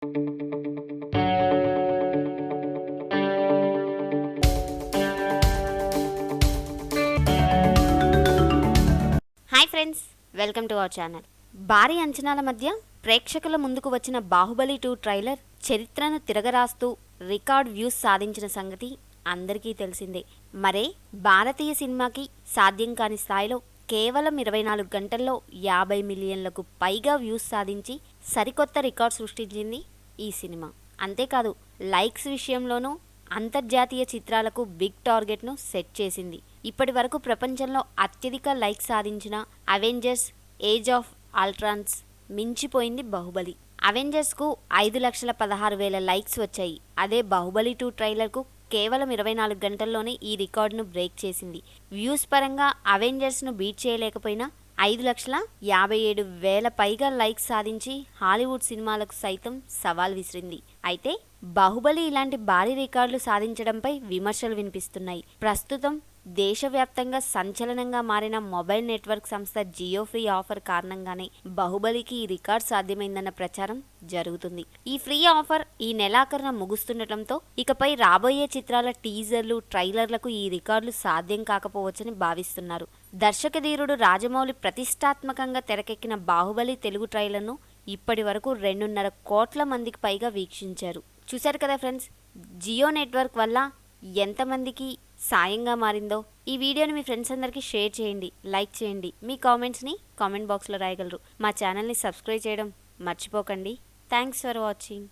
Hi friends, welcome to our channel. భారీ అంచనాల మధ్య ప్రేక్షకుల ముందుకు వచ్చిన బాహుబలి 2 ట్రైలర్ చరిత్రను తిరగరాస్తూ రికార్డ్ వ్యూస్ సాధించిన సంగతి అందరికీ తెలిసిందే. మరే భారతీయ సినిమాకి సాధ్యం కాని స్థాయిలో కేవలం 24 గంటల్లో 50 మిలియన్లకు పైగా వ్యూస్ సాధించి సరికొత్త రికార్డ్ సృష్టించింది ఈ సినిమా. అంతేకాదు, లైక్స్ విషయంలోనూ అంతర్జాతీయ చిత్రాలకు బిగ్ టార్గెట్ను సెట్ చేసింది. ఇప్పటి వరకు ప్రపంచంలో అత్యధిక లైక్స్ సాధించిన అవెంజర్స్ ఏజ్ ఆఫ్ అల్ట్రాన్స్ మించిపోయింది బాహుబలి. అవెంజర్స్కు 5,16,000 లైక్స్ వచ్చాయి. అదే బాహుబలి 2 ట్రైలర్కు కేవలం 24 గంటల్లోనే ఈ రికార్డును బ్రేక్ చేసింది. వ్యూస్ పరంగా అవెంజర్స్ను బీట్ చేయలేకపోయినా 5,57,000 పైగా లైక్స్ సాధించి హాలీవుడ్ సినిమాలకు సైతం సవాల్ విసిరింది. అయితే బాహుబలి ఇలాంటి భారీ రికార్డులు సాధించడంపై విమర్శలు వినిపిస్తున్నాయి. ప్రస్తుతం దేశవ్యాప్తంగా సంచలనంగా మారిన మొబైల్ నెట్వర్క్ సంస్థ జియో ఫ్రీ ఆఫర్ కారణంగానే బాహుబలికి ఈ రికార్డ్ సాధ్యమైందన్న ప్రచారం జరుగుతుంది. ఈ ఫ్రీ ఆఫర్ ఈ నెలాఖరున ముగుస్తుండటంతో ఇకపై రాబోయే చిత్రాల టీజర్లు, ట్రైలర్లకు ఈ రికార్డులు సాధ్యం కాకపోవచ్చని భావిస్తున్నారు. దర్శకధీరుడు రాజమౌళి ప్రతిష్టాత్మకంగా తెరకెక్కిన బాహుబలి తెలుగు ట్రైలర్ను ఇప్పటి వరకు 2.5 కోట్ల మందికి పైగా వీక్షించారు. చూశారు కదా ఫ్రెండ్స్, జియో నెట్వర్క్ వల్ల ఎంతమందికి సాయంగా మారిందో. ఈ వీడియోని మీ ఫ్రెండ్స్ అందరికీ షేర్ చేయండి, లైక్ చేయండి. మీ కామెంట్స్ని కామెంట్ బాక్స్లో రాయగలరు. మా ఛానల్ని సబ్స్క్రైబ్ చేయడం మర్చిపోకండి. Thanks for watching.